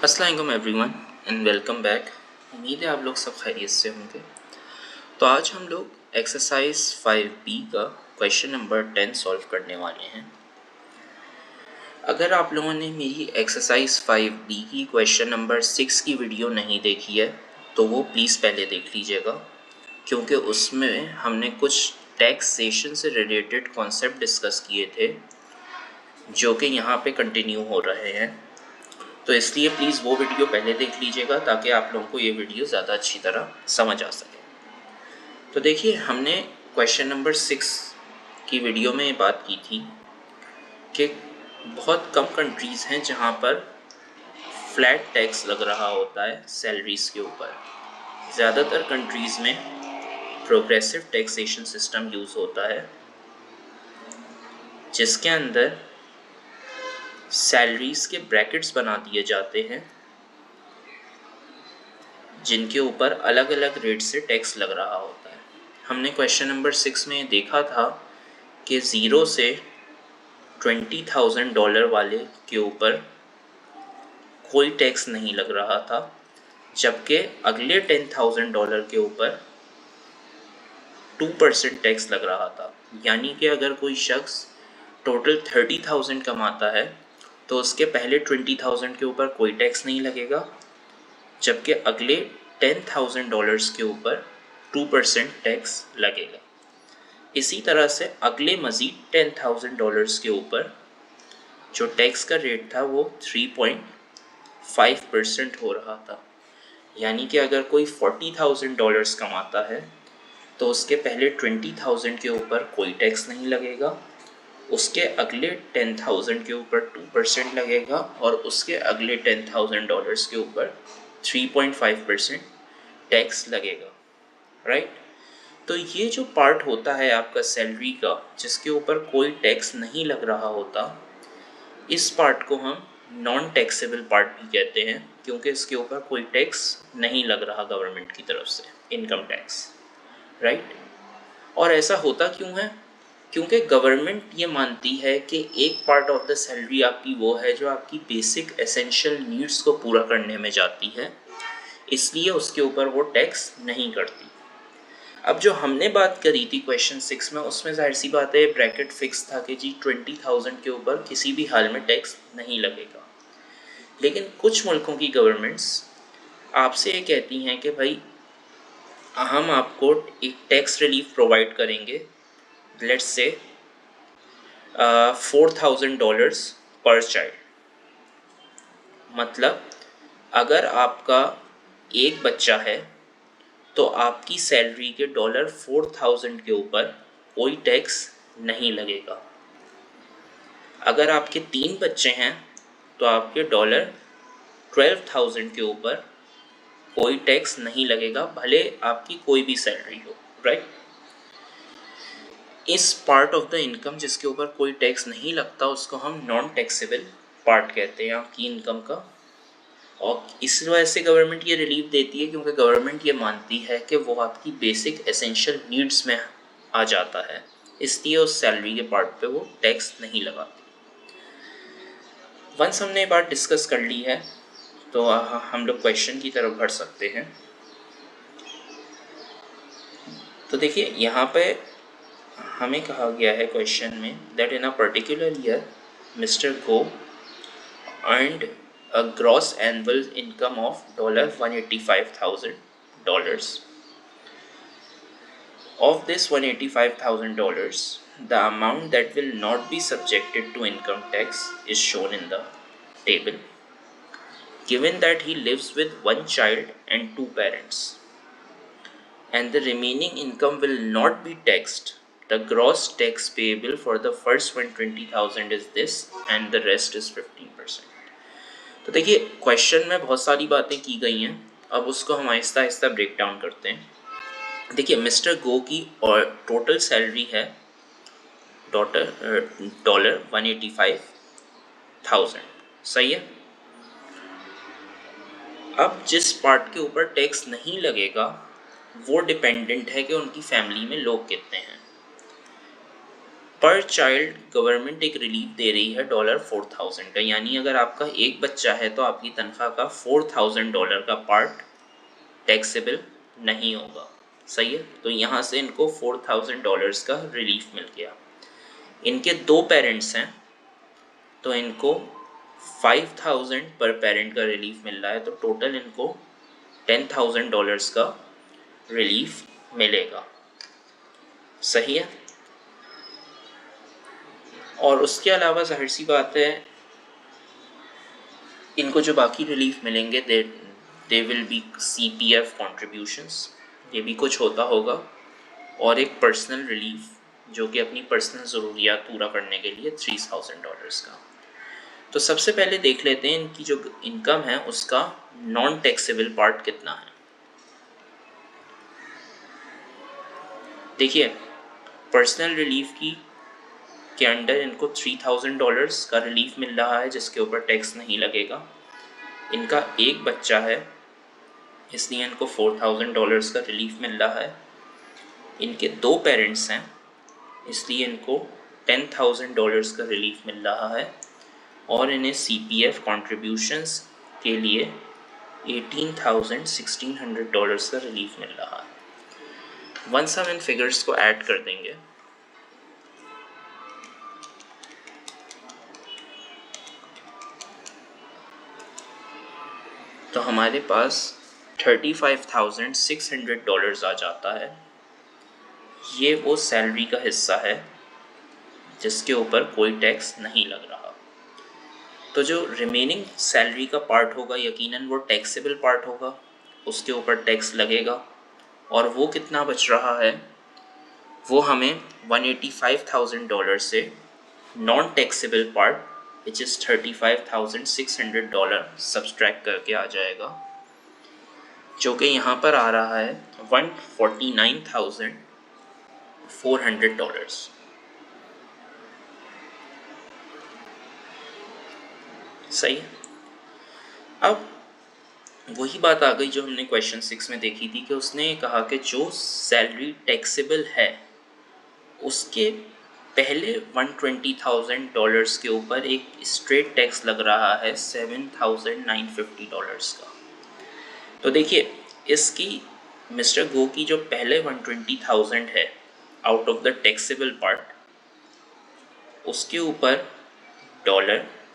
अस्सलाम वालेकुम everyone and welcome back. उम्मीद है आप लोग सब खैरियत से होंगे। तो आज हम लोग एक्सरसाइज 5B का क्वेश्चन नंबर 10 सॉल्व करने वाले हैं। अगर आप लोगों ने मेरी एक्सरसाइज 5B की क्वेश्चन नंबर 6 की वीडियो नहीं देखी है तो वो प्लीज़ पहले देख लीजिएगा, क्योंकि उसमें हमने कुछ टैक्सेशन से रिलेटेड कॉन्सेप्ट डिस्कस किए थे जो कि यहाँ पे कंटिन्यू हो रहे हैं। तो इसलिए प्लीज़ वो वीडियो पहले देख लीजिएगा ताकि आप लोगों को ये वीडियो ज़्यादा अच्छी तरह समझ आ सके। तो देखिए, हमने क्वेश्चन नंबर 6 की वीडियो में ये बात की थी कि बहुत कम कंट्रीज़ हैं जहाँ पर फ्लैट टैक्स लग रहा होता है सैलरीज़ के ऊपर। ज़्यादातर कंट्रीज़ में प्रोग्रेसिव टैक्सेशन सिस्टम यूज़ होता है, जिसके अंदर सैलरीज़ के ब्रैकेट्स बना दिए जाते हैं जिनके ऊपर अलग अलग रेट से टैक्स लग रहा होता है। हमने क्वेश्चन नंबर 6 में देखा था कि $0 से $20,000 वाले के ऊपर कोई टैक्स नहीं लग रहा था, जबकि अगले $10,000 के ऊपर 2% टैक्स लग रहा था। यानी कि अगर कोई शख्स टोटल 30,000 कमाता है तो उसके पहले 20,000 के ऊपर कोई टैक्स नहीं लगेगा, जबकि अगले $10,000 के ऊपर 2% टैक्स लगेगा। इसी तरह से अगले मज़ीद $10,000 के ऊपर जो टैक्स का रेट था वो 3.5% हो रहा था। यानी कि अगर कोई $40,000 कमाता है तो उसके पहले 20,000 के ऊपर कोई टैक्स नहीं लगेगा, उसके अगले 10,000 के ऊपर 2% लगेगा और उसके अगले $10,000 के ऊपर 3.5% टैक्स लगेगा, राइट। तो ये जो पार्ट होता है आपका सैलरी का जिसके ऊपर कोई टैक्स नहीं लग रहा होता, इस पार्ट को हम नॉन टैक्सेबल पार्ट भी कहते हैं, क्योंकि इसके ऊपर कोई टैक्स नहीं लग रहा गवर्नमेंट की तरफ से, इनकम टैक्स, राइट। और ऐसा होता क्यों है? क्योंकि गवर्नमेंट ये मानती है कि एक पार्ट ऑफ द सैलरी आपकी वो है जो आपकी बेसिक एसेंशियल नीड्स को पूरा करने में जाती है, इसलिए उसके ऊपर वो टैक्स नहीं करती। अब जो हमने बात करी थी क्वेश्चन 6 में, उसमें जाहिर सी बात है ब्रैकेट फिक्स था कि जी 20,000 के ऊपर किसी भी हाल में टैक्स नहीं लगेगा। लेकिन कुछ मुल्कों की गवर्नमेंट्स आपसे ये कहती हैं कि भाई हम आपको एक टैक्स रिलीफ प्रोवाइड करेंगे, लेट्स से $4,000 पर चाइल्ड। मतलब अगर आपका एक बच्चा है तो आपकी सैलरी के $4,000 के ऊपर कोई टैक्स नहीं लगेगा। अगर आपके 3 बच्चे हैं तो आपके $12,000 के ऊपर कोई टैक्स नहीं लगेगा, भले आपकी कोई भी सैलरी हो, राइट। इस पार्ट ऑफ द इनकम जिसके ऊपर कोई टैक्स नहीं लगता उसको हम नॉन टैक्सेबल पार्ट कहते हैं आपकी इनकम का। और इस वजह से गवर्नमेंट ये रिलीफ देती है क्योंकि गवर्नमेंट ये मानती है कि वो आपकी बेसिक एसेंशियल नीड्स में आ जाता है, इसलिए उस सैलरी के पार्ट पे वो टैक्स नहीं लगाती। वंस हमने ये बात डिस्कस कर ली है तो हम लोग क्वेश्चन की तरफ बढ़ सकते हैं। तो देखिए, यहाँ पे हमें कहा गया है क्वेश्चन में that in a particular year mister go earned a gross annual income of $185,000. Of this $185,000, the amount that will not be subjected to income tax is shown in the table. Given that he lives with one child and two parents, and the remaining income will not be taxed, the gross tax payable for the first 120,000 is this, and the rest is 15%. तो देखिए, question में बहुत सारी बातें की गई हैं, अब उसको हम आहिस्ता आहिस्ता ब्रेक डाउन करते हैं। देखिए, मिस्टर गो की और टोटल सैलरी है $185,000, सही है। अब जिस पार्ट के ऊपर टैक्स नहीं लगेगा वो डिपेंडेंट है कि उनकी फैमिली में लोग कितने हैं। पर चाइल्ड गवर्नमेंट एक रिलीफ दे रही है $4,000 का, यानी अगर आपका एक बच्चा है तो आपकी तनख्वाह का $4,000 का पार्ट टैक्सेबल नहीं होगा। सही है, तो यहाँ से इनको $4,000 का रिलीफ मिल गया। इनके 2 पेरेंट्स हैं तो इनको 5,000 पर पेरेंट का रिलीफ मिल रहा है, तो टोटल इनको $10,000 का रिलीफ मिलेगा। सही है, और उसके अलावा जाहिर सी बात है इनको जो बाकी रिलीफ मिलेंगे they will be CPF contributions, ये भी कुछ होता होगा, और एक पर्सनल रिलीफ जो कि अपनी पर्सनल ज़रूरियात पूरा करने के लिए $3,000 का। तो सबसे पहले देख लेते हैं इनकी जो इनकम है उसका नॉन टैक्सेबल पार्ट कितना है। देखिए, पर्सनल रिलीफ के अंडर इनको $3,000 का रिलीफ मिल रहा है जिसके ऊपर टैक्स नहीं लगेगा। इनका एक बच्चा है इसलिए इनको $4,000 का रिलीफ मिल रहा है। इनके 2 पेरेंट्स हैं इसलिए इनको $10,000 का रिलीफ मिल रहा है, और इन्हें CPF कॉन्ट्रीब्यूशंस के लिए $1,600 का रिलीफ मिल रहा है। वंस हम इन फिगर्स को ऐड कर देंगे तो हमारे पास $35,600 आ जाता है। ये वो सैलरी का हिस्सा है जिसके ऊपर कोई टैक्स नहीं लग रहा। तो जो रिमेनिंग सैलरी का पार्ट होगा यकीनन वो टैक्सेबल पार्ट होगा, उसके ऊपर टैक्स लगेगा, और वो कितना बच रहा है वो हमें $185,000 से non taxable part which is $35,600 subtract करके आ जाएगा, जो कि यहाँ पर आ रहा है $149,400। सही है। अब वही बात आ गई जो हमने क्वेश्चन 6 में देखी थी कि उसने कहा कि जो सैलरी टैक्सेबल है उसके पहले $120,000 के ऊपर एक स्ट्रेट टैक्स लग रहा है $7,950 का। तो देखिए, इसकी मिस्टर गो की जो पहले 120,000 है out of the taxable part, उसके ऊपर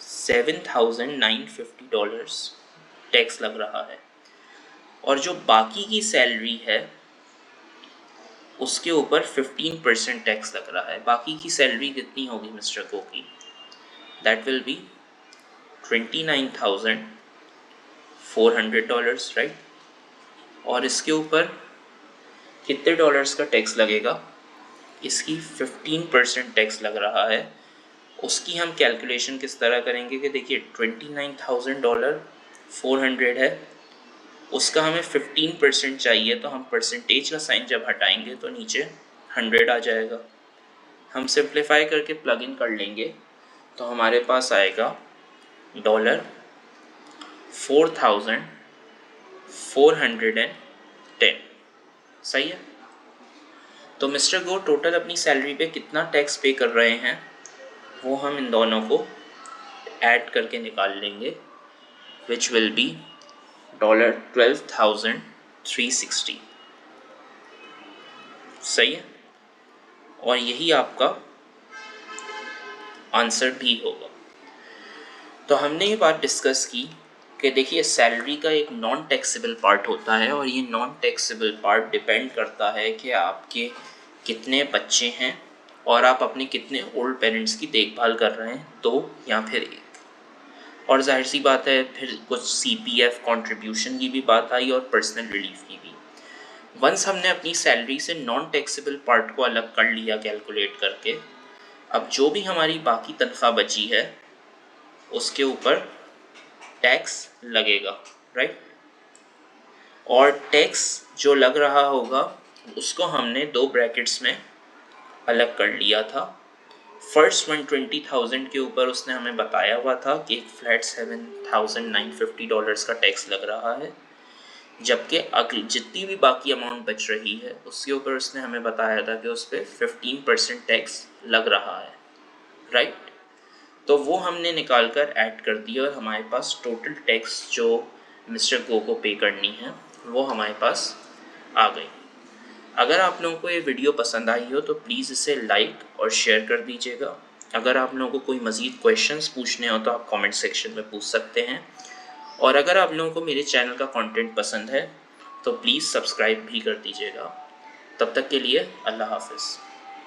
$7,950 टैक्स लग रहा है, और जो बाकी की सैलरी है उसके ऊपर 15% टैक्स लग रहा है। बाकी की सैलरी कितनी होगी मिस्टर गो की? That will be $29,400, right. और इसके ऊपर कितने डॉलर्स का टैक्स लगेगा? इसकी 15% टैक्स लग रहा है। उसकी हम कैलकुलेशन किस तरह करेंगे कि देखिए $29,400 है, उसका हमें 15% चाहिए, तो हम परसेंटेज का साइन जब हटाएंगे तो नीचे 100 आ जाएगा। हम सिंप्लीफाई करके प्लग इन कर लेंगे तो हमारे पास आएगा $4,410। सही है। तो मिस्टर गो टोटल अपनी सैलरी पे कितना टैक्स पे कर रहे हैं वो हम इन दोनों को ऐड करके निकाल लेंगे, विच विल बी $12,360। सही है, और यही आपका आंसर भी होगा। तो हमने ये बात डिस्कस की कि देखिए सैलरी का एक नॉन टैक्सेबल पार्ट होता है, और ये नॉन टैक्सेबल पार्ट डिपेंड करता है कि आपके कितने बच्चे हैं और आप अपने कितने ओल्ड पेरेंट्स की देखभाल कर रहे हैं, 2 या फिर 1। और जाहिर सी बात है फिर कुछ CPF कंट्रीब्यूशन की भी बात आई और पर्सनल रिलीफ की भी। वंस हमने अपनी सैलरी से नॉन टैक्सेबल पार्ट को अलग कर लिया कैलकुलेट करके, अब जो भी हमारी बाकी तनख्वाह बची है उसके ऊपर टैक्स लगेगा, राइट। और टैक्स जो लग रहा होगा उसको हमने 2 ब्रैकेट्स में अलग कर लिया था। फर्स्ट 120,000 के ऊपर उसने हमें बताया हुआ था कि एक फ्लैट $7,950 का टैक्स लग रहा है, जबकि अगली जितनी भी बाकी अमाउंट बच रही है उसके ऊपर उसने हमें बताया था कि उस पर 15% टैक्स लग रहा है, राइट। तो वो हमने निकाल कर ऐड कर दिया और हमारे पास टोटल टैक्स जो मिस्टर गो को पे करनी है वो हमारे पास आ गई। अगर आप लोगों को ये वीडियो पसंद आई हो तो प्लीज़ इसे लाइक और शेयर कर दीजिएगा। अगर आप लोगों को कोई मज़ीद क्वेश्चंस पूछने हो तो आप कमेंट सेक्शन में पूछ सकते हैं, और अगर आप लोगों को मेरे चैनल का कंटेंट पसंद है तो प्लीज़ सब्सक्राइब भी कर दीजिएगा। तब तक के लिए अल्लाह हाफ़िज़।